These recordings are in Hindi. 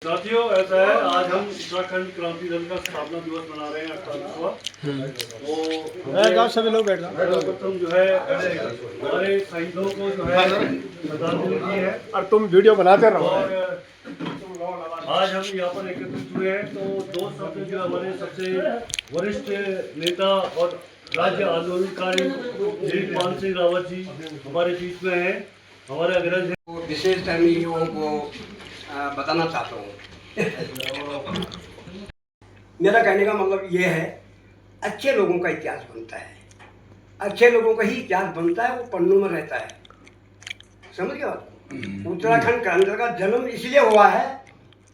साथियों, ऐसा है, आज हम उत्तराखंड क्रांति दल का स्थापना दिवस मना रहे हैं 48वां। तो सभी लोग बैठ जाओ। सर्वप्रथम जो है हमारे शहीदों को जो है श्रद्धांजलि दी है और तुम वीडियो बनाते रहो। और आज हम यहाँ पर एकत्रित हुए हैं। तो दो शब्द जो हमारे सबसे वरिष्ठ नेता और राज्य आंदोलनकारी श्री पाल सिंह रावत जी हमारे बीच में हैं, हमारे अग्रज हैं। विशेष कर्मियों को बताना चाहता हूँ। मेरा कहने का मतलब ये है, अच्छे लोगों का इतिहास बनता है, अच्छे लोगों का ही इतिहास बनता है, वो पन्नों में रहता है। समझ गए बात? उत्तराखंड क्रांति का जन्म इसलिए हुआ है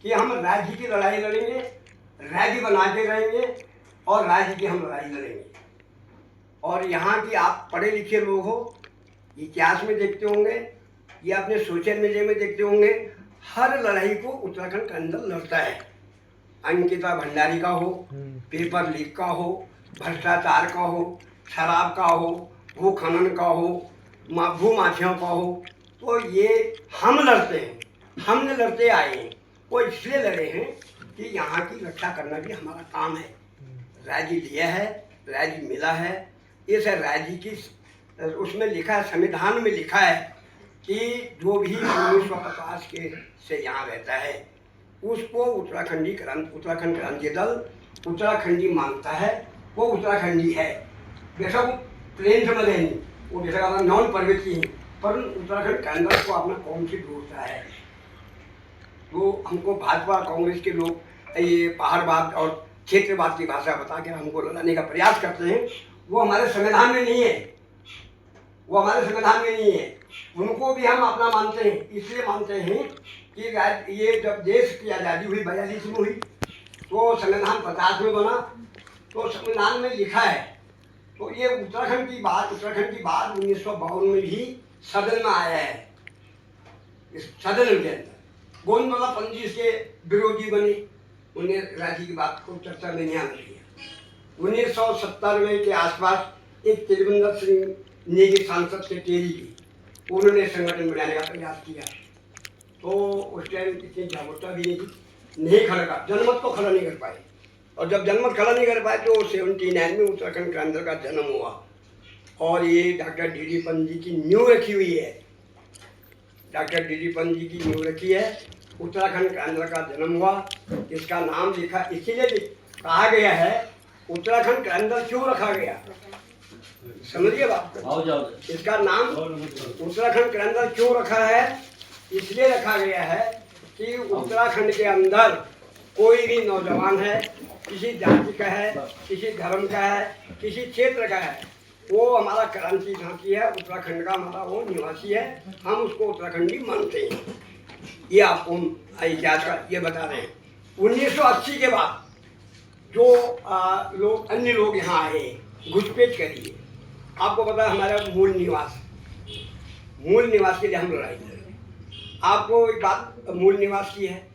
कि हम राज्य की लड़ाई लड़ेंगे, राज्य बना के रहेंगे और राज्य की हम लड़ाई लड़ेंगे। और यहाँ की आप पढ़े लिखे लोग हो, इतिहास में देखते होंगे या अपने सोशल मीडिया में देखते होंगे, हर लड़ाई को उत्तराखंड के अंदर लड़ता है। अंकिता भंडारी का हो, पेपर लीक का हो, भ्रष्टाचार का हो, शराब का हो, भू खनन का हो, भू माफियाओं का हो, तो ये हम लड़ते हैं, हमने लड़ते आए हैं। वो इसलिए लड़े हैं कि यहाँ की रक्षा करना भी हमारा काम है। राज्य लिया है, राज्य मिला है, इस राज्य की उसमें लिखा है, संविधान में लिखा है कि जो भी 1950 के से यहाँ रहता है उसको उत्तराखंड क्रांति दल उत्तराखंडी मानता है, वो उत्तराखंडी है। बेशक वो प्लेन से मरे नहीं, वो बेशक नॉन पर्वतीय हैं, पर उत्तराखंड क्रांति दल को अपना कौम से जोड़ता है। तो हमको भाजपा कांग्रेस के लोग ये पहाड़वाद और क्षेत्रवाद की भाषा बता कर हमको लड़ाने का प्रयास करते हैं, वो हमारे संविधान में नहीं है, वो हमारे संविधान में नहीं है। उनको भी हम अपना मानते हैं, इसलिए मानते हैं कि ये जब देश की आज़ादी हुई 42 में हुई, तो संविधान 50 में बना, तो संविधान में लिखा है। तो ये उत्तराखंड की बात 1952 में भी सदन में आया है। इस सदन के अंदर गोविंदवाला पंत जी के विरोधी बने, उन्हें राज्य की बात को चर्चा में नहीं आना दिया। 1970 के आसपास एक त्रिवेंद्र सिंह नेगी सांसद से टेरी की, उन्होंने संगठन बनाने का प्रयास किया। तो उस टाइम इतनी जागरूकता भी नहीं खड़ा कर, जनमत को खड़ा नहीं कर पाए। और जब जनमत खड़ा नहीं कर पाए तो 79 में उत्तराखंड क्रांति का जन्म हुआ। और ये डॉक्टर डी पंत जी की नींव रखी हुई है, डॉक्टर डी पंत जी की नींव रखी है। उत्तराखंड क्रांति का जन्म हुआ, इसका नाम लिखा इसीलिए कहा गया है उत्तराखंड क्रांति क्यों रखा गया, समझिए बात। इसका नाम उत्तराखंड क्रांति क्यों रखा है, इसलिए रखा गया है कि उत्तराखंड के अंदर कोई भी नौजवान है, किसी जाति का है, किसी धर्म का है, किसी क्षेत्र का है, वो हमारा क्रांति झांकी है, उत्तराखंड का हमारा वो निवासी है, हम उसको उत्तराखंडी मानते हैं। ये आपको इतिहास का ये बता रहे हैं। 1980 के बाद जो लोग अन्य लोग यहाँ आए, घुसपैठ करिए, आपको पता है हमारा मूल निवास के लिए हम लड़ाई लड़े। आपको एक बात मूल निवास की है,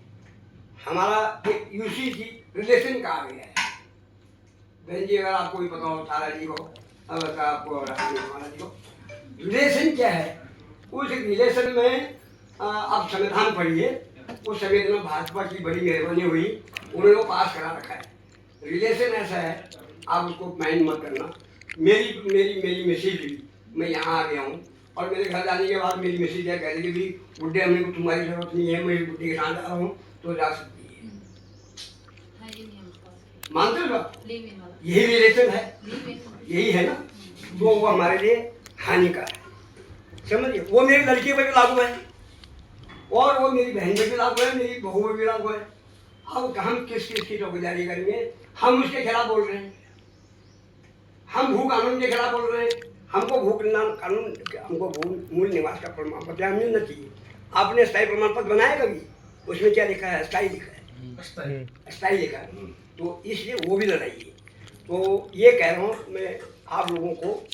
हमारा एक यूसीसी रिलेशन कहा गया है। बहन जी, अगर आपको भी पता हो, तारा जी को, अगर आपको जी को, रिलेशन क्या है, उस रिलेशन में आप संविधान पढ़िए, उस संविधान में भाजपा की बड़ी मेहरबानी हुई, उन्होंने पास करा रखा है। रिलेशन ऐसा है, आप उसको माइंड मत करना। मेरी मैसेज हुई, मैं यहाँ आ गया हूँ और मेरे घर जाने के बाद मेरी मैसेज है, कह रही कि भी बुढ़े हमें को तुम्हारी जरूरत नहीं है, मैं इस बुढ़े के साथ जा रहा हूँ, तो जा सकती है। मानते हो आप? यही रिलेशन है, यही है ना, तो वो हमारे लिए हानिकारक है, समझिए। वो मेरी लड़की पर भी लागू है और वो मेरी बहन पर भी लागू है, मेरी बहू पर भी लागू है। अब हम किस की चौकीदारी करेंगे? हम उसके खिलाफ बोल रहे हैं, हम भू कानून के खिलाफ बोल रहे हैं। हमको भू कानून, हमको मूल निवास का प्रमाण पत्र हमें मिलना चाहिए। आपने स्थायी प्रमाण पत्र बनाया कभी? उसमें क्या लिखा है? स्थायी लिखा है, स्थायी लिखा है, तो इसलिए वो भी लड़ाइए। तो ये कह रहा हूँ मैं आप लोगों को,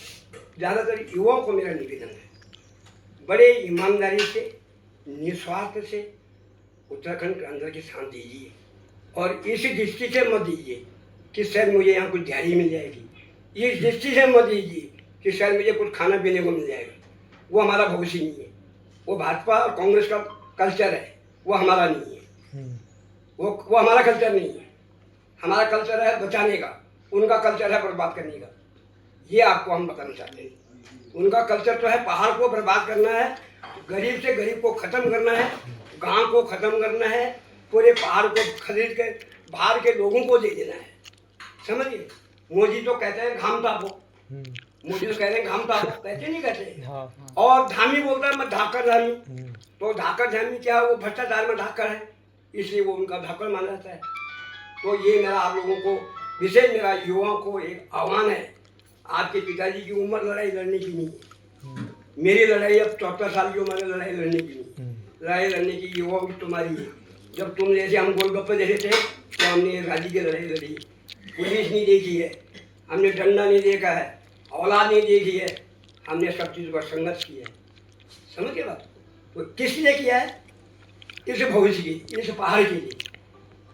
ज़्यादातर युवाओं को मेरा निवेदन है, बड़े ईमानदारी से, निस्वार्थ से उत्तराखंड क्रांति के साथ दीजिए। और इस दृष्टि से मत दीजिए कि सर मुझे यहाँ कुछ दिहाड़ी मिल जाएगी, इस दृष्टि से मत दीजिए कि शायद मुझे कुछ खाना पीने को मिल जाएगा। वो हमारा भविष्य नहीं है, वो भाजपा और कांग्रेस का कल्चर है, वो हमारा नहीं है। वो हमारा कल्चर नहीं है। हमारा कल्चर है बचाने का, उनका कल्चर है बर्बाद करने का। ये आपको हम बताना चाहते हैं। उनका कल्चर तो है पहाड़ को बर्बाद करना है, गरीब से गरीब को ख़त्म करना है, गांव को ख़त्म करना है, पूरे पहाड़ को खरीद के बाहर के लोगों को दे देना है। समझिए, मोदी तो कहते हैं घाम तापो, मोदी तो कहते हैं घाम तापो, कहते नहीं कहते। और धामी बोलता है मैं धाकर धामी, तो धाकर धामी क्या है, वो भ्रष्टाचार में धाकर है, इसलिए वो उनका धाकर माना जाता है। तो ये मेरा आप लोगों को, विशेष मेरा युवाओं को एक आह्वान है। आपके पिताजी की उम्र लड़ाई लड़ने की नहीं है, मेरी लड़ाई अब 74 साल की उम्र में लड़ाई लड़ने की नहीं, लड़ाई लड़ने की युवाओं की तुम्हारी है। जब तुम जैसे हम गोलगप्पे जैसे थे तो हमने राजी की लड़ाई लड़ी, पुलिस नहीं देखी है, हमने डंडा नहीं देखा है, औलाद नहीं देखी है, हमने सब चीज़ पर संघर्ष किया है। समझ के बात? तो किस लिए किया है? इस भविष्य की, इस पहाड़ के लिए।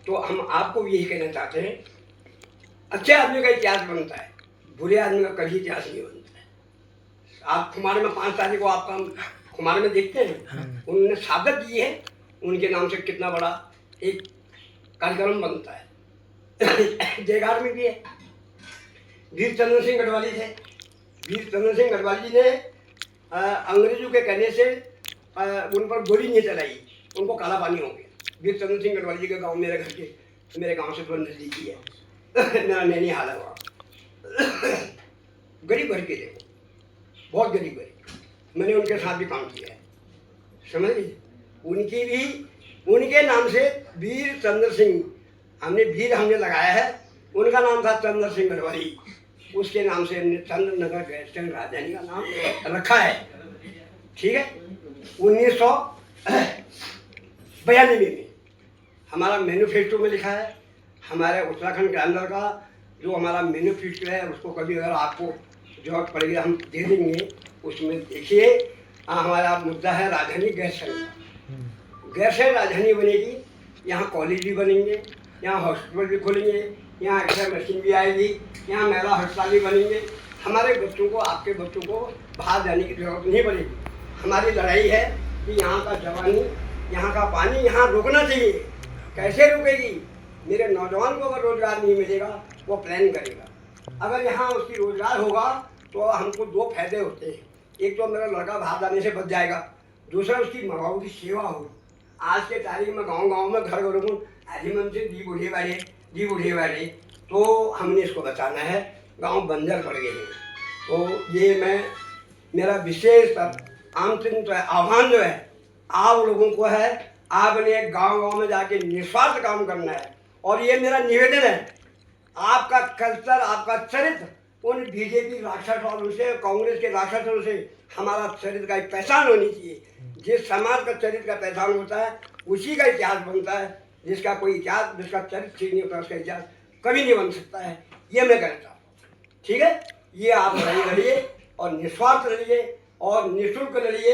तो हम आपको यही कहना चाहते हैं, अच्छे आदमी का इतिहास बनता है, बुरे आदमी का कभी इतिहास नहीं बनता है। आप खुमार में 5 तारीख को आपका खुमार में देखते हैं, उन्होंने शहादत दी है, उनके नाम से कितना बड़ा एक कार्यक्रम बनता है। जयगार में भी है। वीर चंद्र सिंह गढ़वाली थे। वीर चंद्र सिंह गढ़वाली ने अंग्रेजों के कहने से उन पर गोली नहीं चलाई, उनको काला पानी हो गया। वीर चंद्र सिंह गढ़वाली के गांव मेरे घर के, मेरे गांव से तो नजदीकी है, मेरा नैनीहाल है वहाँ। गरीब घर के थे, बहुत गरीब गरीब। मैंने उनके साथ भी काम किया है, समझ लीजिए। उनकी भी, उनके नाम से वीर चंद्र सिंह, हमने लगाया है। उनका नाम था चंद्र सिंह गढ़वाली, उसके नाम से हमने चंद्र नगर गैरसैंण राजधानी का नाम रखा है। ठीक है। 1992 में हमारा मैनिफेस्टो में लिखा है, हमारे उत्तराखंड के अंदर का जो हमारा मैनिफेस्टो है, उसको कभी अगर आपको जरूरत पड़ेगी हम दे देंगे। उसमें देखिए, हमारा मुद्दा है राजधानी गैरसैंण। गैरसैंण राजधानी बनेगी, यहाँ कॉलेज भी बनेंगे, यहाँ हॉस्पिटल भी खुलेंगे, यहाँ एक्सरे मशीन भी आएगी, यहाँ महिला अस्पताल भी बनेंगे। हमारे बच्चों को, आपके बच्चों को बाहर जाने की जरूरत नहीं पड़ेगी। हमारी लड़ाई है कि यहाँ का जवानी, यहाँ का पानी यहाँ रुकना चाहिए। कैसे रुकेगी? मेरे नौजवान को अगर रोजगार नहीं मिलेगा, वो प्लान करेगा। अगर यहाँ उसकी रोजगार होगा तो हमको 2 फायदे होते हैं। एक तो मेरा लड़का बाहर जाने से बच जाएगा, दूसरा उसकी माँ बाप की सेवा होगी। आज के तारीख में गांव-गांव में घर घरों में आजीवन से दी बूढ़े वाले, तो हमने इसको बचाना है। गांव बंजर पड़ गए हैं। तो ये मेरा विशेष आमंत्रण तो है, आह्वान जो है आप लोगों को है, आपने गांव-गांव में जाके निस्वार्थ काम करना है। और ये मेरा निवेदन है, आपका कल्चर, आपका चरित्र उन बीजेपी राक्षसों से, कांग्रेस के राक्षसों से हमारा चरित्र का एक पहचान होनी चाहिए। जिस समाज का चरित्र का पहचान होता है, उसी का इतिहास बनता है। जिसका कोई इतिहास, जिसका चरित्र ठीक नहीं होता, उसका इतिहास कभी नहीं बन सकता है। ये मैं कहना चाहता हूँ। ठीक है। ये आप लड़िए और निस्वार्थ लड़िए और निःशुल्क लड़िए।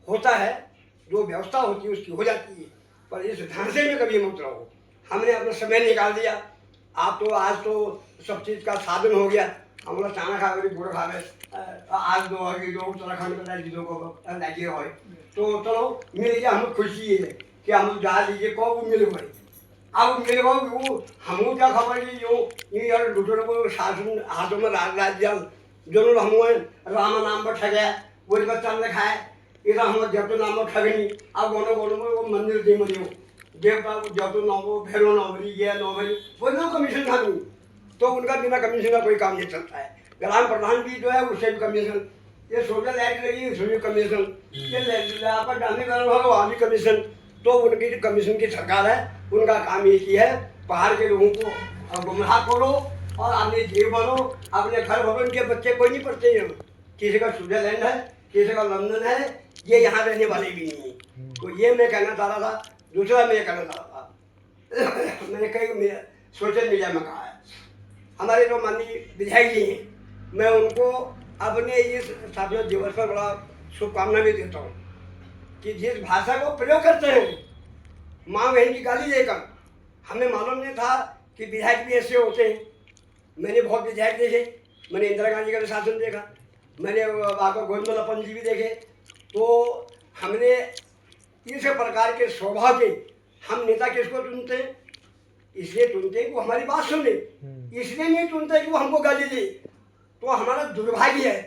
होता है, जो व्यवस्था होती है उसकी हो जाती है, पर इस ढांचे में कभी मत रहो। हमने अपना समय निकाल दिया। आप तो आज तो सब चीज़ का साधन हो गया। हम लोग खाना खा कर गुड़ खा गए, आज दो आगे जो उत्तराखंड में चीज़ों को लगे हो, तो चलो मिल गया, हम खुशी है कि हम जा लीजिए को मिल गए। अब मिल गए वो हम क्या खबर कि जो यार दूसरों को शासन हाथों में राज्य जो हम राम नाम पर ठगे, वो बच्चा ने खाए, इधर हम जब तो नाम पर ठगनी। अब गोनो में वो मंदिर दे मरियो देवता को जब तो नौ भैरो नौबरी ये नौबरी वो नो कमीशन था नहीं, तो उनका बिना कमीशन का कोई काम नहीं चलता है। ग्राम प्रधान भी जो है उससे भी कमीशन, ये सोलर लाइट लगी उसमें भी कमीशन, ये आपका डांडीकरण होगा वहाँ भी कमीशन। तो उनकी कमीशन की सरकार है, उनका काम ये की है पहाड़ के लोगों को गुमराह करो और अपने जेब भरो, अपने घर भरो। उनके बच्चे कोई नहीं पढ़ते हैं, किसी का स्विट्जरलैंड है, किसी का लंदन है, ये यहाँ रहने वाले भी नहीं है। तो ये मैं कहना चाह रहा था। दूसरा मैं कहना चाह रहा था, मैंने कई सोशल मीडिया में कहा है, हमारे जो माननीय विधायक जी हैं, मैं उनको अपने इस स्थापना दिवस पर बड़ा शुभकामना भी देता हूँ कि जिस भाषा को प्रयोग करते हैं माँ बहन की गाली देकर, हमें मालूम नहीं था कि विधायक भी ऐसे होते हैं। मैंने बहुत विधायक देखे, मैंने इंदिरा गांधी का भी शासन देखा, मैंने बाबा गोविंदलापन जी भी देखे। तो हमने इस प्रकार के स्वभाव के हम नेता किसको चुनते हैं? इसलिए चुनते हैं कि वो हमारी बात सुने, इसलिए नहीं चुनते कि वो हमको गाली दे। तो हमारा दुर्भाग्य है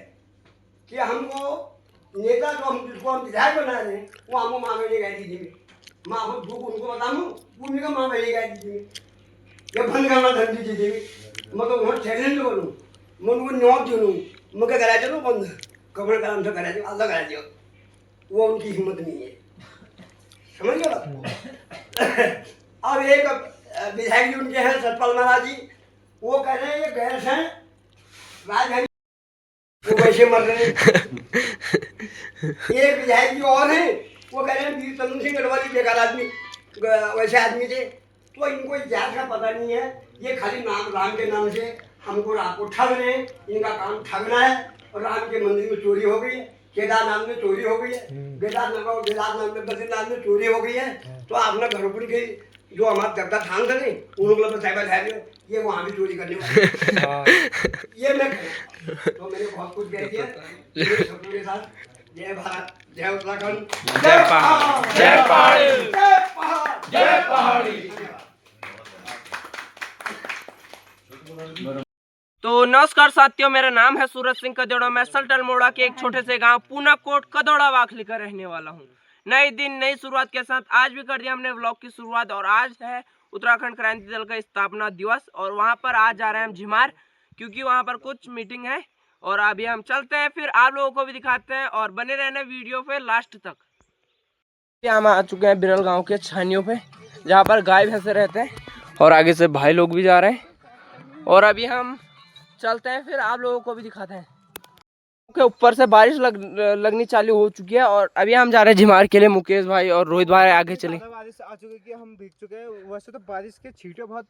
कि हमको नेता जो हम जिसको हम विधायक बना रहे हैं वो हमको माँ बेटे गाय दीजिए, माँ को दुख उनको बताऊँ वो का माँ बेटे गाय दीजिए या बंद करना धंधी दीजिए। मतलब वहाँ चैलेंज करूँ, मैं उनको न्योत दूँ, मैं क्या करा चलो बंद कबर का नाम से करा दियो, अल्लाह करा दियो, वो उनकी हिम्मत नहीं है, समझ गए। अब एक विधायक जी उनके हैं सतपाल महाराज जी, वो कह रहे हैं ये गैर हैं राजधानी, वो वैसे मर रहे हैं। एक विधायक जी और हैं, वो कह रहे हैं वीर चंद्र सिंह गढ़वाली बेकार आदमी, वैसे आदमी थे। तो इनको इतिहास का पता नहीं है, ये खाली नाम राम के नाम से हमको रात को ठग रहे हैं, इनका काम ठगना है। और राम के मंदिर में चोरी हो गई है, केदारनाथ में चोरी हो गई है, केदारनाथ में बद्रीनाथ में चोरी हो गई है। तो आपने घरपुर के जो हमारे देवता थान थे उन लोग ये वहाँ भी चोरी करने वाले ये मैं तो मैंने बहुत कुछ कह दिया के साथ। जय भारत, जय उत्तराखंड, जय पहाड़, जय पहाड़ी, जय पहाड़, जय पहाड़ी। तो नमस्कार साथियों, मेरा नाम है सूरज सिंह कदौड़ा। मैं सल्टन मोड़ा के एक छोटे से गांव पूना कोट कदौड़ा वाखली का रहने वाला हूं। नए दिन नई शुरुआत के साथ आज भी कर दिया हमने व्लॉग की शुरुआत। और आज है उत्तराखंड क्रांति दल का स्थापना दिवस और वहां पर आज जा रहे हैं हम झिमार, क्योंकि वहां पर कुछ मीटिंग है। और अभी हम चलते हैं, फिर आप लोगों को भी दिखाते हैं और बने रहने वीडियो पे लास्ट तक। हम आ चुके हैं बिरल गाँव के छानियों पे, जहाँ पर गाय भैंसे रहते हैं। और आगे से भाई लोग भी जा रहे हैं और अभी हम चलते हैं, फिर आप लोगों को भी दिखाते हैं। के ऊपर से बारिश लगनी चालू हो चुकी है और अभी हम जा रहे हैं झिमार के लिए। मुकेश भाई और रोहित भाई आगे चले। बारिश आ चुकी है कि हम भीग चुके हैं। वैसे तो बारिश के छींटे बहुत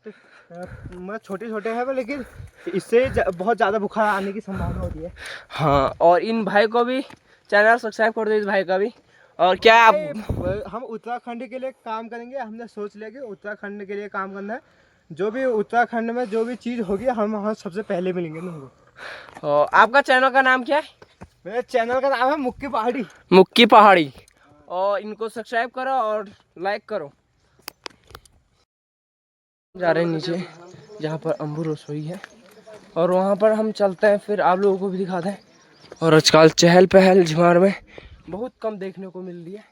मतलब छोटे छोटे हैं, लेकिन इससे बहुत ज़्यादा बुखार आने की संभावना होती है। हाँ, और इन भाई को भी चैनल सब्सक्राइब कर दो, इस भाई का भी। और क्या आप हम उत्तराखंड के लिए काम करेंगे, हमने सोच लिया कि उत्तराखंड के लिए काम करना है। जो भी उत्तराखंड में जो भी चीज़ होगी हम वहाँ सबसे पहले मिलेंगे तुमको। आपका चैनल का नाम क्या है? मेरे चैनल का नाम है मुक्की पहाड़ी। मुक्की पहाड़ी। और इनको सब्सक्राइब करो और लाइक करो। जा रहे हैं नीचे जहाँ पर अम्बू रसोई है और वहाँ पर हम चलते हैं, फिर आप लोगों को भी दिखाते हैं। और आजकल चहल पहल झिमार में बहुत कम देखने को मिल रही है।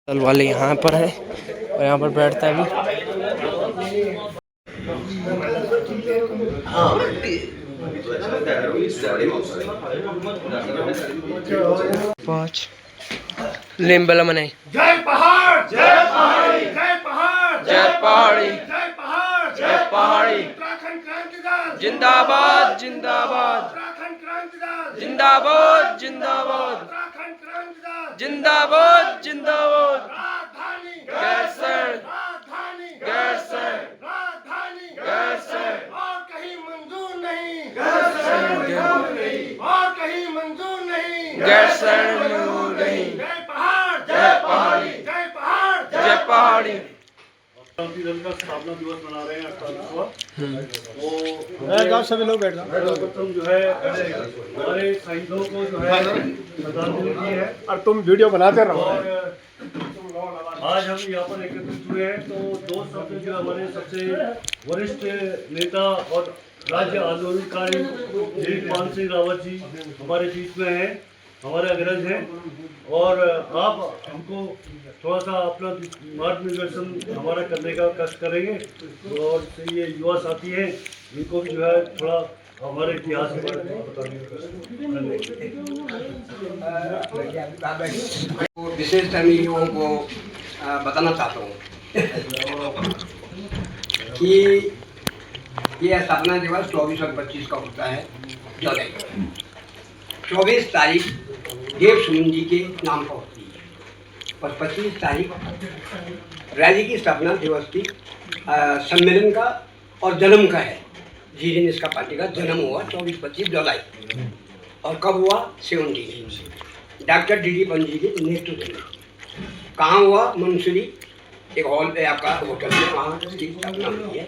दल वाले यहाँ पर है और यहाँ पर बैठता है भी। 5 लेम्बला मनाई। जय पहाड़, जय पहाड़ी, जय पहाड़, जय पहाड़ी, जय पहाड़, जय पहाड़ी। उत्तराखंड क्रांति दल जिंदाबाद जिंदाबाद, उत्तराखंड क्रांति दल जिंदाबाद जिंदाबाद, उत्तराखंड क्रांति दल जिंदाबाद जिंदाबाद। राजधानी गैरसैंण, राजधानी गैरसैंण, राजधानी गैरसैंण, और कहीं मंजूर नहीं, गैरसैंण और कहीं मंजूर नहीं, गैरसैंण मंजूर नहीं। जय पहाड़, जय पहाड़ी, जय पहाड़, जय पहाड़ी। क्रांति दल का स्थापना दिवस मना रहे हैं 28वां। जाओ सभी लोग बैठ जाओ। सर्वप्रथम जो है हमारे शहीदों को जो है श्रद्धांजलि दी है। और तुम वीडियो बनाते रहो। और आज हम यहाँ पर एकत्रित हुए हैं तो दो शब्द जो हमारे सबसे वरिष्ठ नेता और राज्य आंदोलनकारी दिलीप पाल सिंह रावत जी हमारे बीच में हैं, हमारे अग्रज हैं। और आप हमको थोड़ा सा अपना मार्गदर्शन हमारा करने का कष्ट करेंगे। और ये युवा साथी हैं, इनको भी जो है थोड़ा हमारे इतिहास के बारे में बताने को विशेषतः मैं युवाओं को बताना चाहता हूँ कि ये स्थापना दिवस 24 और 25 का होता है जुलाई। 24 तारीख देव सुमन जी के नाम पर होती है और 25 तारीख रैली की स्थापना दिवस की सम्मेलन का और जन्म का है। जिस दिन इसका पार्टी का जन्म हुआ 24-25 जुलाई। और कब हुआ? 17 डॉक्टर डी पंजी के नेतृत्व में। कहाँ हुआ? मंसूरी एक हॉल पे आपका होटल में, वहाँ इसकी स्थापना हुई है।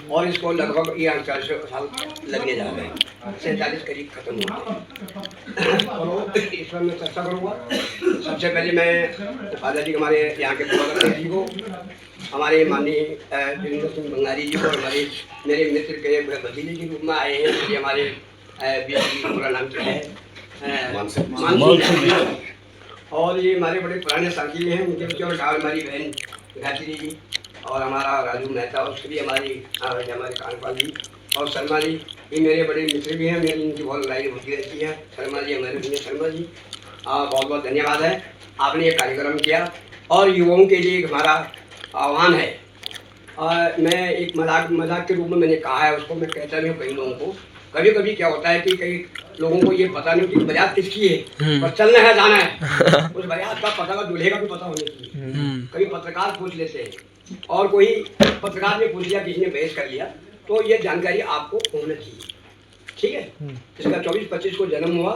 और इसको लगभग ये 40 साल लगने जा रहे हैं, 47 करीब खत्म हो गए। और इस पर मैं चर्चा करूँगा। सबसे पहले मैं दादाजी हमारे यहाँ के पूर्वज जी को, हमारे माननीय वीरेंद्र सिंह बंगारी जी को, हमारे मेरे मित्र के भतीजे के रूप में आए हैं, इसलिए हमारे पूरा नाम क्या है, मानसी जी। और ये हमारे बड़े पुराने साथी हैं, उनके बीच और हमारी बहन गायत्री जी और हमारा राजू मेहता, उसके भी हमारे कानपाल जी और शर्मा जी, ये मेरे बड़े मित्र भी हैं, मेरी इनकी बहुत लड़ाई होती रहती है। शर्मा जी हमारे भैया शर्मा जी, बहुत बहुत धन्यवाद है, आपने ये कार्यक्रम किया। और युवाओं के लिए हमारा आह्वान है, मैं एक मजाक के रूप में मैंने कहा है, उसको मैं कहता नहीं हूँ कई लोगों को। कभी कभी क्या होता है कि कई लोगों को ये पता नहीं कि बारात किसकी है, पर चलना है, जाना है, उस बारात का पता का दूल्हे का भी पता होना चाहिए। कभी पत्रकार पूछ लेते हैं, और कोई पत्रकार ने पूछ लिया, किसी ने बहस कर लिया, तो ये जानकारी आपको होना चाहिए, ठीक है। इसका 24-25 को जन्म हुआ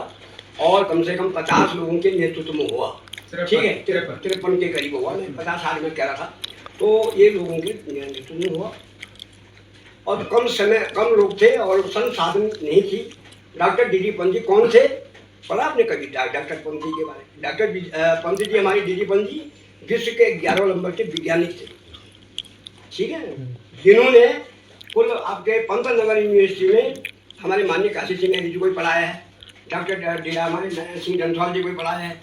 और कम से कम 50 लोगों के नेतृत्व में हुआ, ठीक है, 53 के करीब हुआ, मैं 50 साल में कह रहा था, तो ये लोगों के नेतृत्व में हुआ। और कम लोग थे और संसाधन नहीं थी। डॉक्टर डी पंत जी कौन थे, पढ़ा आपने कभी डॉक्टर पंत जी के बारे में? डॉक्टर पंत जी हमारे डी पंत जी विश्व के 11 नंबर के वैज्ञानिक थे, ठीक है, जिन्होंने कुल आपके पंतनगर यूनिवर्सिटी में हमारे माननीय काशी सिंह जी को भी पढ़ाया है, डॉक्टर डी हमारे सिंह जनसवाल जी को भी पढ़ाया है।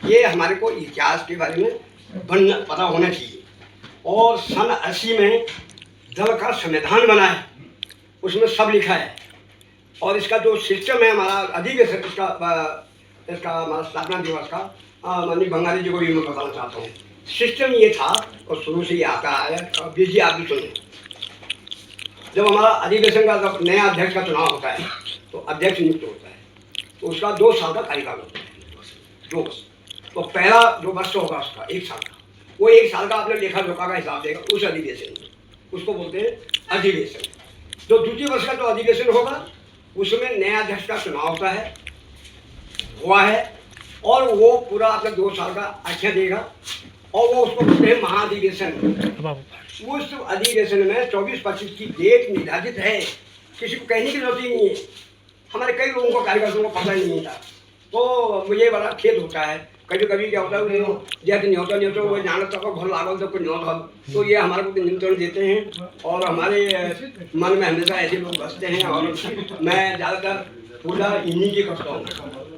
ये हमारे को इतिहास के बारे में पता होना चाहिए। और सन 80 में जल का संविधान बना है, उसमें सब लिखा है। और इसका जो सिस्टम है हमारा अधिवेशन, इसका हमारा स्थापना दिवस का माननीय बंगाली जी को भी मैं बताना चाहता हूँ। सिस्टम ये था और शुरू से ये आता है, बीजी आप भी सुने। जब हमारा अधिवेशन का जब नया अध्यक्ष का चुनाव होता है तो अध्यक्ष नियुक्त होता है, तो उसका 2 साल का कार्यकाल होता है, 2 वर्ष। तो पहला जो वर्ष होगा उसका 1 साल का, वो 1 साल का आपने लेखा जोखा का हिसाब देगा उस अधिवेशन में, उसको बोलते हैं अधिवेशन। जो द्वितीय वर्ष का जो अधिवेशन होगा उसमें नया अध्यक्ष का चुनाव होता है, हुआ है, और वो पूरा अपना 2 साल का आख्या देगा, और वो उसको बोलते हैं महाधिवेशन। उस अधिवेशन में 24-25 की डेट निर्धारित है, किसी को कहने की जरूरत ही नहीं है। हमारे कई लोगों को कार्यकर्ताओं को पता ही नहीं था, तो मुझे बड़ा खेद होता है। कभी कभी क्या होता है, जैसे न्योता वो जाना तक घर लागल तो कोई न्योत, तो ये हमारे को निमंत्रण देते हैं, और हमारे मन में हमेशा ऐसे लोग बसते हैं। और मैं ज़्यादातर पूजा इन्हीं की करता हूँ,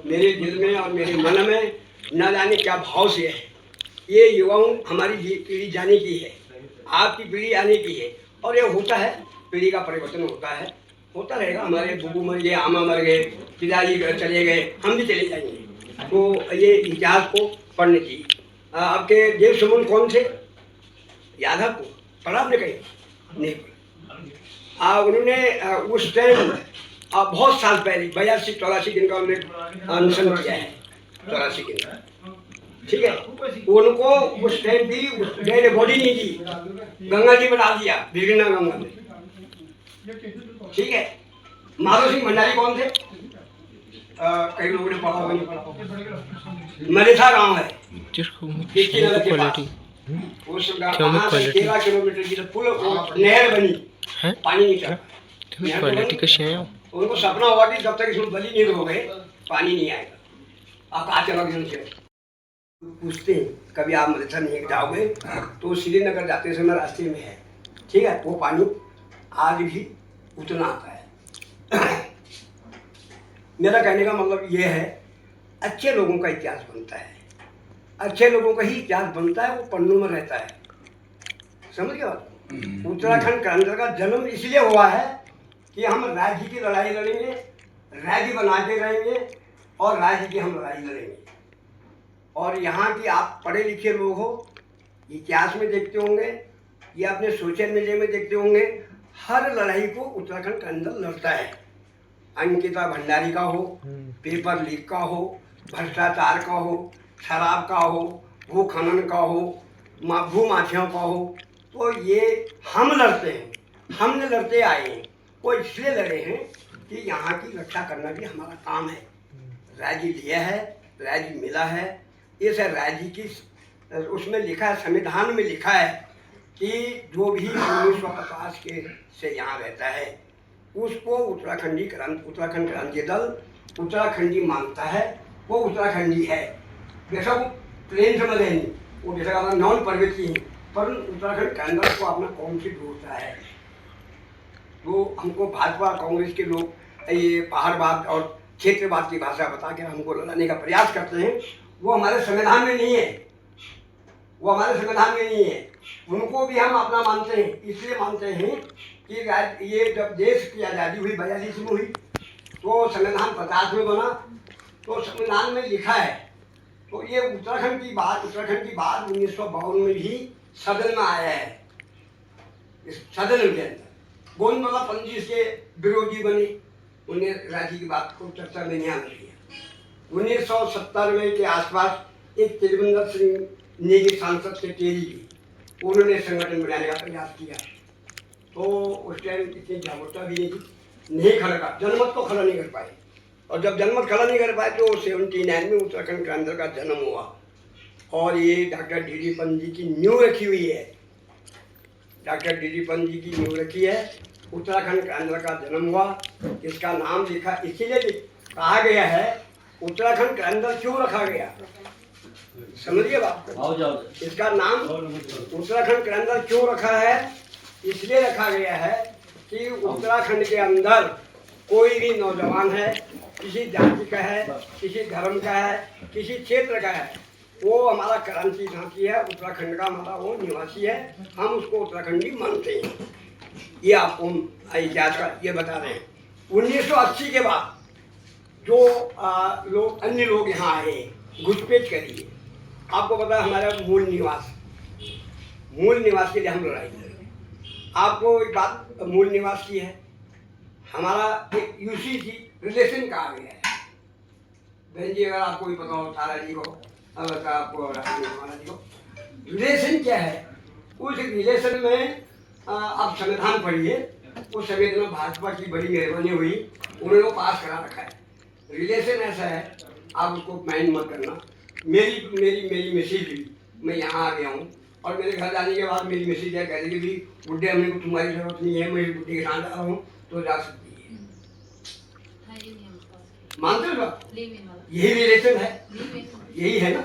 मेरे दिल में और मेरे मन में न जाने क्या भाव से है। ये युवाओं हमारी पीढ़ी जाने की है, आपकी पीढ़ी आने की है, और ये होता है, पीढ़ी का परिवर्तन होता रहेगा। हमारे बुबू मर गए, आमा मर गए, पिताजी चले गए, हम भी चले जाएंगे। तो ये इतिहास को पढ़ने की। आपके देव सुमन कौन थे? यादव को पढ़ा आपने कहीं? नहीं पढ़ा। उन्होंने उस टाइम बहुत साल पहले 82-84 दिन का उन्होंने अनशन किया है, 84 दिन का, ठीक है। उनको उस टाइम भी डेड बॉडी नहीं दी, गंगा जी में डाल दिया, भिगना गंगा में, ठीक है। माधव सिंह भंडारी कौन थे? कई लोगों ने पढ़ा होगा, नहीं पढ़ा। मरेथा गांव है, उस वहाँ से 13 किलोमीटर की पुल नहर बनी, पानी नहीं चला। उनको सपना हुआ कि जब तक इसमें बलि नहीं दोगे पानी नहीं आएगा। आप कहाँ चलोगे उनसे? पूछते हैं कभी आप मरेथा नहीं जाओगे तो श्रीनगर जाते समय रास्ते में है, ठीक है, वो पानी आज भी उतना आता है। मेरा कहने का मतलब ये है, अच्छे लोगों का इतिहास बनता है, अच्छे लोगों का ही इतिहास बनता है, वो पन्नों में रहता है, समझ गए बात? उत्तराखंड के अंदर का जन्म इसलिए हुआ है कि हम राज्य की लड़ाई लड़ेंगे, राज्य बना के रहेंगे, और राज्य की हम लड़ाई लड़ेंगे। और यहाँ की आप पढ़े लिखे लोग हो, इतिहास में देखते होंगे या अपने सोशल मीडिया में देखते होंगे, हर लड़ाई को उत्तराखंड के अंदर लड़ता है। अंकिता भंडारी का हो, पेपर लीक का हो, भ्रष्टाचार का हो, शराब का हो, भू खनन का हो, भू माफियाओं का हो, तो ये हम लड़ते हैं, हमने लड़ते आए हैं। वो इसलिए लड़े हैं कि यहाँ की रक्षा करना भी हमारा काम है। राज्य लिया है, राज्य मिला है, इस राज्य की उसमें लिखा है, संविधान में लिखा है कि जो भी 1950 के से यहाँ रहता है उसको उत्तराखंड क्रांति दल उत्तराखंडी मानता है, वो उत्तराखंडी है। बेशक वो प्लेन समझ है नहीं, वो बेशक अपना नॉन पर्वतीय है, पर उत्तराखंड क्रांति को अपना कौन से ढूंढता है। तो हमको भाजपा कांग्रेस के लोग ये पहाड़वाद और क्षेत्रवाद की भाषा बता कर हमको लड़ाने का प्रयास करते हैं, वो हमारे संविधान में नहीं है, वो हमारे संविधान में नहीं है। उनको भी हम अपना मानते हैं, इसलिए मानते हैं कि ये जब देश की आज़ादी हुई 42 में हुई, तो संविधान 50 में बना, तो संविधान में लिखा है। तो ये उत्तराखंड की बात 1952 में भी सदन में आया है, इस सदन के अंदर गोंदवाला पंजी से विरोधी बने, उन्हें राज्य की बात को चर्चा में नहीं आने दिया। 1970 के आसपास एक तिरुविंदर सिंह नेगी सांसद से टेरी की, उन्होंने संगठन बनाने का प्रयास किया, तो उस टाइम इतनी जागरूकता भी नहीं खड़ा कर, जनमत को खड़ा नहीं कर पाए। और जब जनमत खड़ा नहीं कर पाए तो 79 में उत्तराखंड क्रांति का जन्म हुआ। और ये डॉक्टर डी.डी. पंत जी की नींव रखी हुई है, डॉक्टर डी.डी. पंत जी की नींव रखी है, उत्तराखंड क्रांति का जन्म हुआ। इसका नाम लिखा इसीलिए कहा गया है, उत्तराखंड क्रांति क्यों रखा गया, समझिए बात। इसका नाम उत्तराखंड क्रांति क्यों रखा है, इसलिए रखा गया है कि उत्तराखंड के अंदर कोई भी नौजवान है, किसी जाति का है, किसी धर्म का है, किसी क्षेत्र का है, वो हमारा क्रांति झांकी है, उत्तराखंड का हमारा वो निवासी है, हम उसको उत्तराखंडी मानते हैं। ये आपको इतिहास का ये बता रहे हैं। 1980 के बाद जो लोग अन्य लोग यहाँ आए, घुसपैठ करिए, आपको पता है हमारा मूल निवास के लिए हम लड़ाई लड़े। आपको एक बात मूल निवास की है, हमारा एक यूसीसी रिलेशन कहा गया है। बहन जी अगर आपको भी पता हो, तारा जी को, अगर आपको राजा जी को, रिलेशन क्या है, उस रिलेशन में आप संविधान पढ़िए, उस संविधान में भाजपा की बड़ी मेहरबानी हुई, उन्होंने पास करा रखा है। रिलेशन ऐसा है, आप उसको माइंड मत करना। मेरी मैसेज हुई, मैं यहाँ आ गया हूँ, और मेरे घर जाने के बाद मेरी मैसेज है, कह रही कि बुढ़े हमने को तुम्हारी जरूरत नहीं है, मैं बुढ़े के साथ जा रहा हूँ, तो जा सकती है। मानते हो बात? यही रिलेशन है, यही है ना,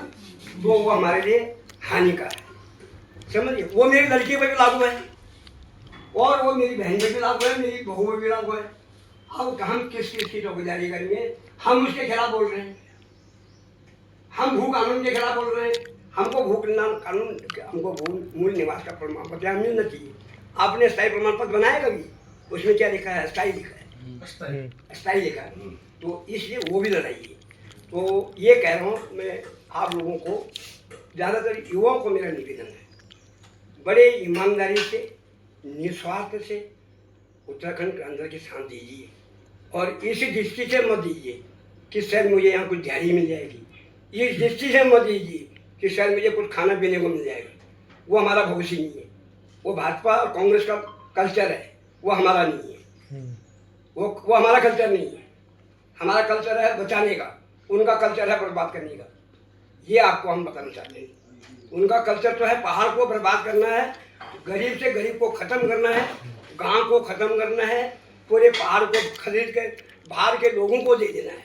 तो वो हमारे लिए हानिकारक है, समझिए। वो मेरी लड़की पर भी लागू है, और वो मेरी बहन पर भी लागू है, मेरी बहू पर भी लागू है। अब हम किस की चौकीदारी करेंगे? हम उसके खिलाफ बोल रहे हैं, हम भू कानून के खिलाफ बोल रहे हैं। हमको भू कानून, हमको मूल निवास का प्रमाण पत्र हमें मिलना चाहिए। आपने स्थायी प्रमाण पत्र बनाया कभी? उसमें क्या लिखा है? स्थायी लिखा है, स्थायी लिखा है, तो इसलिए वो भी लड़ाई है। तो ये कह रहा हूँ मैं आप लोगों को, ज़्यादातर युवाओं को मेरा निवेदन है, बड़े ईमानदारी से, निस्वार्थ से उत्तराखंड के अंदर के साथ दीजिए, और इस दृष्टि से मत दीजिए कि शायद मुझे यहाँ कुछ दिहाड़ी मिल जाएगी, इस दृष्टि से मत दीजिए कि शायद मुझे कुछ खाना पीने को मिल जाएगा। वो हमारा भविष्य नहीं है, वो भाजपा और कांग्रेस का कल्चर है, वो हमारा नहीं है, वो हमारा कल्चर नहीं है। हमारा कल्चर है बचाने का, उनका कल्चर है बर्बाद करने का। ये आपको हम बताना चाहते हैं। उनका कल्चर तो है पहाड़ को बर्बाद करना है, गरीब से गरीब को ख़त्म करना है, गांव को ख़त्म करना है, पूरे पहाड़ को खरीद के बाहर के लोगों को दे देना है,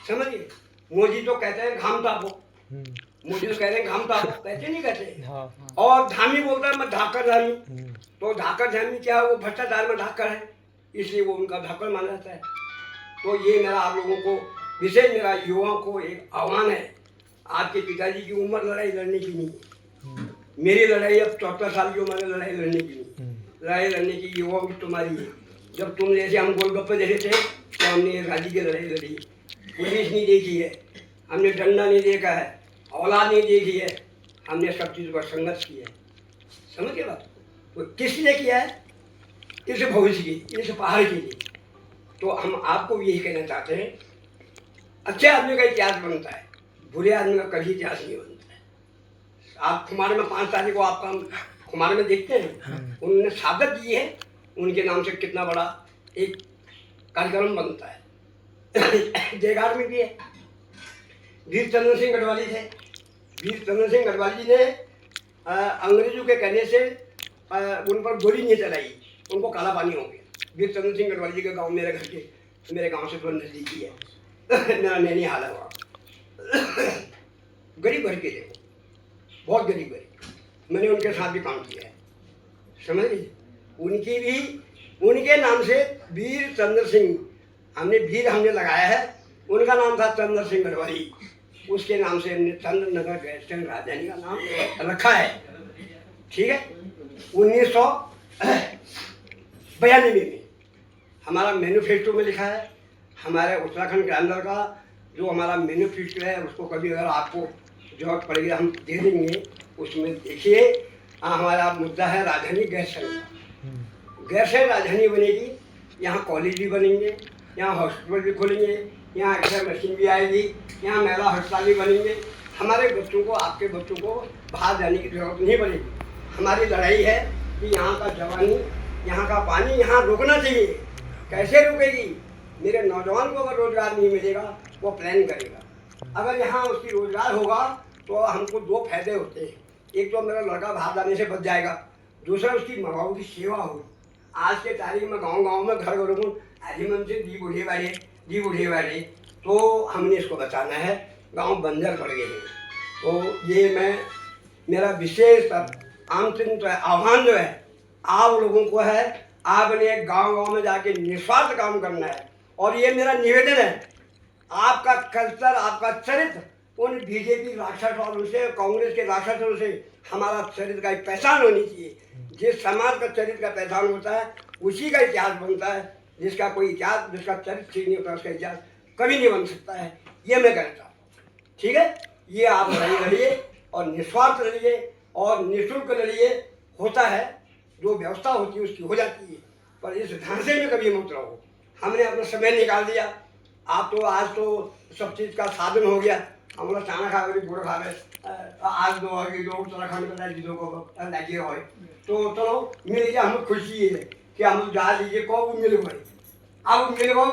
समझिए। मोदी तो कहते हैं घाम तापो, मोदी तो कहते हैं घाम तापो, कहते नहीं कहते। और धामी बोलता है मैं धाकर धामी, तो धाकर धामी क्या है? वो भ्रष्टाचार में धाकर है, इसलिए वो उनका धाकर माना जाता है। तो ये मेरा आप लोगों को, विशेष मेरा युवाओं को एक आह्वान है। आपके पिताजी की उम्र लड़ाई लड़ने की नहीं है, मेरी लड़ाई अब 74 साल की उम्र में लड़ाई लड़ने की नहीं, लड़ाई लड़ने की युवाओं की तुम्हारी है। जब तुम जैसे हम गोलगप्पे देखे थे तो हमने राजी की लड़ाई लड़ी, पुलिस नहीं देखी है, हमने डंडा नहीं देखा है, औलाद नहीं देखी है, हमने सब चीज़ पर संघर्ष किया है, समझ गए बात? तो किस लिए किया है? इस भविष्य की, इस पहाड़ के लिए। तो हम आपको भी यही कहना चाहते हैं, अच्छे आदमी का इतिहास बनता है, बुरे आदमी का कभी इतिहास नहीं बनता है। आप खुमार में 5 तारीख को आपका खुमार में देखते हैं, उन्होंने शहादत दी है, उनके नाम से कितना बड़ा एक कार्यक्रम बनता है। जयगार में भी है। वीर चंद्र सिंह गढ़वाली थे, वीर चंद्र सिंह गढ़वाली जी ने अंग्रेजों के कहने से उन पर गोली नहीं चलाई, उनको काला पानी हो गया। वीर चंद्र सिंह गढ़वाली जी का गाँव मेरे गाँव से थोड़ा नजदीकी है। मेरा नैनीहाल है वहाँ। गरीब घर के थे, बहुत गरीब गरीब। मैंने उनके साथ भी काम किया है, समझ लीजिए। उनके नाम से वीर चंद्र सिंह, हमने लगाया है। उनका नाम था चंद्र सिंह गढ़वाली, उसके नाम से हमने चंद्र नगर गैस स्टैंड राजधानी का नाम रखा है। ठीक है। 1992 में हमारा मैनिफेस्टो में लिखा है। हमारे उत्तराखंड के अंदर का जो हमारा मैनिफेस्टो है, उसको कभी अगर आपको जरूरत पड़ेगी हम दे देंगे। उसमें देखिए, हमारा मुद्दा है राजधानी गैस सेंटर। गैस राजधानी बनेगी, यहाँ कॉलेज भी बनेंगे, यहाँ हॉस्पिटल भी खोलेंगे, यहाँ एक्सरे मशीन भी आएगी, यहाँ महिला अस्पताल भी बनेंगे। हमारे बच्चों को, आपके बच्चों को बाहर जाने की जरूरत नहीं पड़ेगी। हमारी लड़ाई है कि यहाँ का जवानी, यहाँ का पानी यहाँ रुकना चाहिए। कैसे रुकेगी? मेरे नौजवान को अगर रोजगार नहीं मिलेगा, वो प्लान करेगा। अगर यहाँ उसकी रोजगार होगा तो हमको दो फायदे होते हैं। एक तो मेरा लड़का बाहर जाने से बच जाएगा, दूसरा उसकी माँ बाप की सेवा होगी। आज के तारीख में गांव-गांव में घर घरों में आजीवन से दी बूढ़े वाले, तो हमने इसको बचाना है। गांव बंजर पड़ गए हैं। तो ये मेरा विशेष आमंत्रण आह्वान जो है आप लोगों को है, आपने गांव-गांव में जाके निस्वार्थ काम करना है। और ये मेरा निवेदन है, आपका कल्चर, आपका चरित्र उन बीजेपी राक्षसों से, कांग्रेस के राक्षसों से हमारा चरित्र का एक पहचान होनी चाहिए। जिस समाज का चरित्र का पहचान होता है उसी का इतिहास बनता है। जिसका कोई इतिहास, जिसका चरित्र ठीक नहीं होता, उसका इतिहास कभी नहीं बन सकता है। ये मैं कहना चाहता हूँ। ठीक है। ये आप लड़ाई लड़िए और निस्वार्थ लड़िए और निःशुल्क लड़िए। होता है, जो व्यवस्था होती है उसकी हो जाती है, पर इस ढांचे में कभी मत रहो। हमने अपना समय निकाल दिया। आप तो आज तो सब चीज़ का साधन हो गया। हम लोग खाना खा गए, गुड़ खा गए, आज दो आगे जो उत्तराखंड में चीज़ों को लगे हुए, तो चलो मिल गया, हमें खुशी है कि हम जा लीजिए कब मिल गए। अब मिल गए वो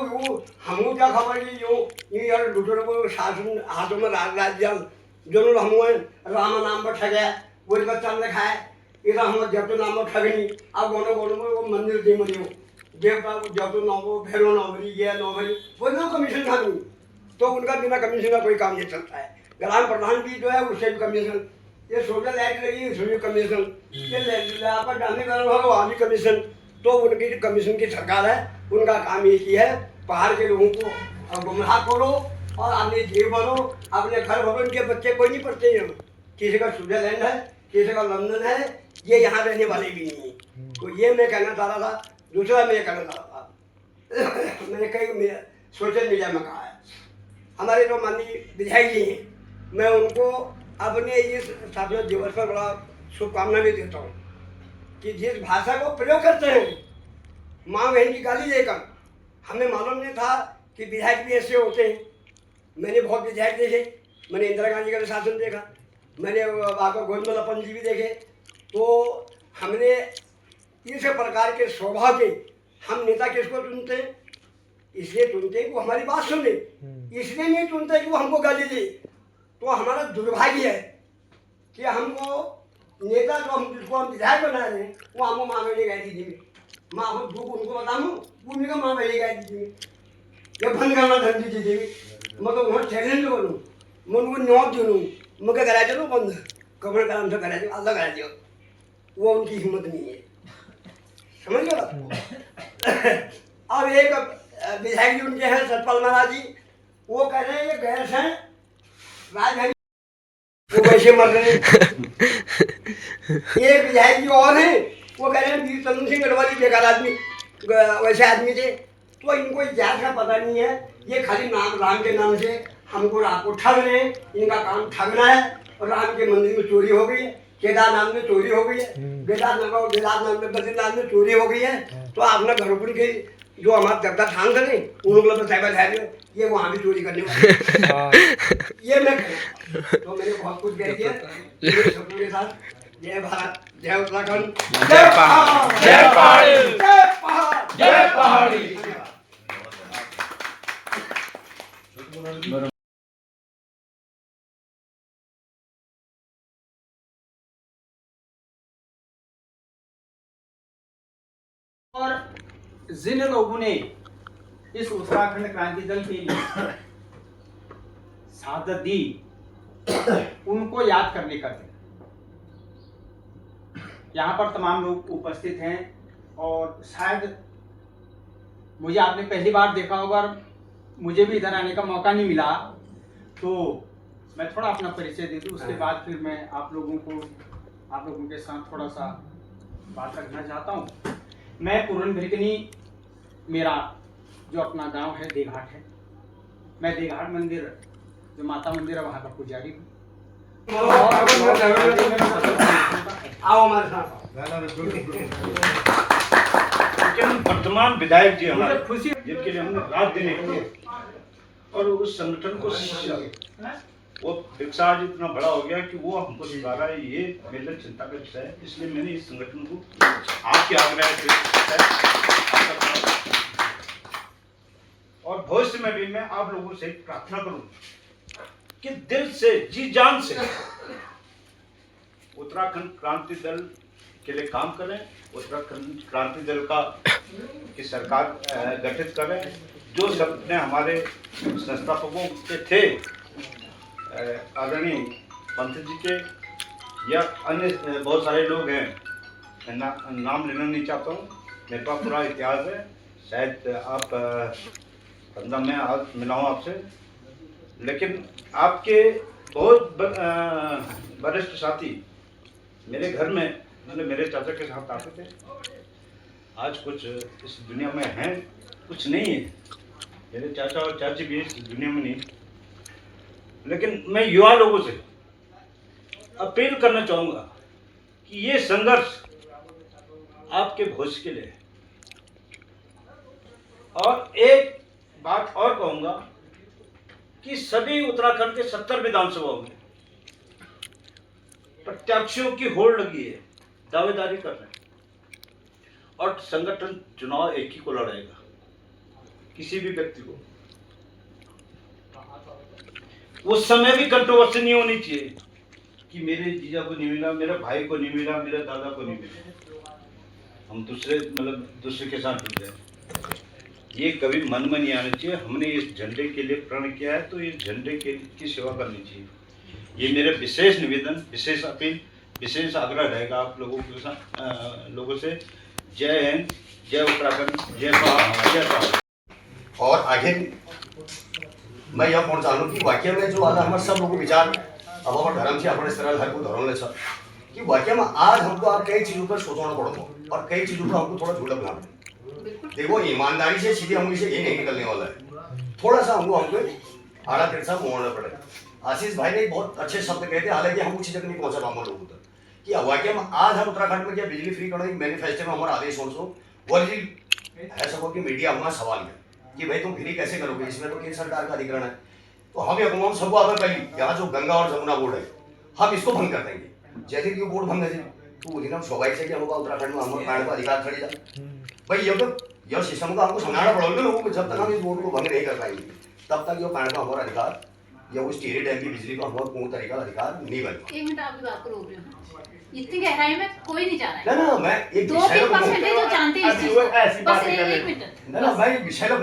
हमको क्या खबर कि जो यार दूसरों को शासन हाथों में राज्य जो हम राम नाम पर ठगया, वो बच्चा ने खाए, इधर हम जब तो नाम पर ठगनी। अब गोनो में वो मंदिर दे मरी हो देवता जब तो नौ भैरव नौभरी, ये नौभरी, वो नो कमीशन था नहीं, तो उनका बिना कमीशन का कोई काम नहीं चलता है। ग्राम प्रधान भी जो है उससे भी कमीशन, ये सोलर लाइट लगी उसमें भी कमीशन, ये आपका डांडी कर वहाँ भी कमीशन। तो उनकी कमीशन की सरकार है। उनका काम एक ही है, बाहर के लोगों को गुमराह करो और अपने जेब भरो, अपने घर भरो। इनके बच्चे कोई नहीं पढ़ते हैं, किसी का स्विट्जरलैंड है, किसी का लंदन है, ये यहाँ रहने वाले भी नहीं है। तो ये मैं कहना चाह रहा था। दूसरा मैं कहना चाह रहा था, मैंने कई सोशल मीडिया में कहा है, हमारे जो माननीय विधायक जी हैं, मैं उनको अपने इस स्थापना दिवस पर बड़ा शुभकामना भी देता हूँ कि जिस भाषा को प्रयोग करते हैं, माँ बहन की गाली देकर, हमें मालूम नहीं था कि विधायक भी ऐसे होते हैं। मैंने बहुत विधायक देखे, मैंने इंदिरा गांधी का शासन देखा, मैंने बाबा गोविंद जी भी देखे। तो हमने इस प्रकार के स्वभाव के हम नेता किसको चुनते हैं? इसलिए चुनते हैं कि वो हमारी बात सुने, इसलिए नहीं चुनते कि वो हमको गाली दे। तो हमारा दुर्भाग्य है कि हमको नेता जो जिसको हम विधायक बना रहे हैं, वो हमको माँ बहने गए थी माँ को दुख उनको बताऊँ, वो उनका माँ बहने गए थी ये बंद करना धंधी जी मतलब वहाँ चैलेंज बनूँ, मैं उनको न्योत दूँ, मैं क्या करा चलो बंद कमर का हमसे करा दो, अल्लाह करा दो। वो उनकी हिम्मत नहीं है, समझ गए। अब एक विधायक जी उनके हैं सतपाल महाराज जी, वो कह रहे हैं ये गैस हैं राजधानी, वो वैसे मर रहे हैं। एक विधायक जी और हैं, वो कह रहे हैं वीर चंद्र सिंह गढ़वाली बेकार आदमी, वैसे आदमी थे। तो इनको इतिहास का पता नहीं है, ये खाली नाम राम के नाम से हमको रात को ठग रहे हैं। इनका काम ठगना है। और राम के मंदिर में चोरी हो गई है, केदारनाथ में चोरी हो गई है, केदारनाथ में बद्रीनाथ में चोरी हो गई है। तो आपने घरों के जो हमारे देवता ठान थे उन लोग तो साइबर है, ये वहाँ भी चोरी करने वाले। ये मैं तो मैंने बहुत कुछ कह दिया के साथ। जय भारत, जय उत्तराखंड, जय पहाड़, जय पहाड़ी, जय पहाड़, जय पहाड़ी। और जिन लोगों ने इस उत्तराखंड क्रांति दल के लिए शहादत दी उनको याद करने का दिन। यहाँ पर तमाम लोग उपस्थित हैं और शायद मुझे आपने पहली बार देखा होगा, मुझे भी इधर आने का मौका नहीं मिला, तो मैं थोड़ा अपना परिचय दे दूँ, उसके बाद फिर मैं आप लोगों के साथ थोड़ा सा बात रखना चाहता हूँ। मैं पूरन भिरकनी, मेरा जो अपना गांव है देघाट है। मैं देघाट मंदिर, जो माता मंदिर है, वहाँ का पुजारी हूँ। आओ हमारे साथ। लेकिन वर्तमान विधायक जी हमारे मुझे खुशी जिनके लिए हमने रात दिन एक किया और उस संगठन को वो विकास आज इतना बड़ा हो गया कि वो हमको सिखा रहा है, ये मेरे लिए चिंता का विषय है। इसलिए मैंने इस संगठन को आपके आग्रह और भविष्य में भी मैं आप लोगों से प्रार्थना करूं कि दिल से, जी जान से उत्तराखंड क्रांति दल के लिए काम करें, उत्तराखंड क्रांति दल की सरकार गठित करें। जो सपने हमारे संस्थापकों के थे, आदरणीय पंत जी के या अन्य बहुत सारे लोग हैं, नाम लेना नहीं चाहता हूँ, मेरे पास पूरा इतिहास है। शायद आप बंदा मैं आज मिला हूँ आपसे, लेकिन आपके बहुत वरिष्ठ साथी मेरे घर में, मतलब मेरे चाचा के साथ आते थे। आज कुछ इस दुनिया में हैं, कुछ नहीं है। मेरे चाचा और चाची भी इस दुनिया में नहीं। लेकिन मैं युवा लोगों से अपील करना चाहूँगा कि ये संघर्ष आपके भविष्य के लिए है। और एक बात और कहूँगा कि सभी उत्तराखंड के 70 विधानसभाओं में प्रत्याशियों की होड़ लगी है, दावेदारी कर रहे हैं और संगठन चुनाव एक ही को लड़ाएगा, किसी भी व्यक्ति को। उस समय भी कंट्रोवर्सी नहीं होनी चाहिए कि मेरे जीजा को नहीं मिला, मेरे भाई को नहीं मिला, मेरे दादा को नहीं मिला, हम दूसरे के साथ जुड़ जाए। ये कभी मन में नहीं आना चाहिए। हमने इस झंडे के लिए प्रण किया है तो इस झंडे की सेवा करनी चाहिए। ये मेरा विशेष निवेदन, विशेष अपील, विशेष आग्रह रहेगा आप लोगों से। जय हिंद, जय उत्तराखंड, जय भारत, जय भारत। और आगे मैं यह कहना चाहूँ कि वाक्य में जो आज हमारे सब लोगों विचार अब हमारे धर्म से अपने तरह हर को धर्म ले सर कि वाक्य में आज हमको आप कई चीज़ों पर सोचना पड़ेगा और कई चीज़ों को हमको थोड़ा झूठा बनाना। देखो, ईमानदारी से सीधे हम इसे ये नहीं निकलने वाला है, थोड़ा सा हमको आड़ा तिरछा मोड़ना पड़ेगा। आशीष भाई ने बहुत अच्छे शब्द कहते, हालांकि हम उसी तक नहीं पहुंचा हम लोगों तक कि वाक्य में आज हम उत्तराखंड में क्या बिजली फ्री करने की मैनिफेस्टो में हमारा आदेश वो है सको कि मीडिया हमारा सवाल है कि भाई तुम फ्री कैसे करोगे, इसमें तो केंद्र सरकार का अधिग्रहण है। तो हम ये सबको आगे पहले यहाँ जो गंगा और जमुना बोर्ड है हम इसको भंग कर देंगे। जैसे कि बोर्ड भंग है तो वो दिन हम स्वाभाविक से कि हमको उत्तराखंड में हमारे कारण का अधिकार खड़ी जाए। भाई यह सिस्टम को हमको समझाना पड़ेगा लोगों को, जब तक हम इस बोर्ड को भंग नहीं कर पाएंगे तब तक ये कारण का हमारा अधिकार या उस टेरी टाइम की बिजली का हमारा पूर्ण तरीका अधिकार नहीं बनेगा। 1 मिनट आपकी बात को रोक रही हूँ, इतनी गहराई में कोई नहीं जा रहा है। ना मैं एक 2-3% जो जानते हैं इस चीज को, बस 1 मिनट। मैं विषय को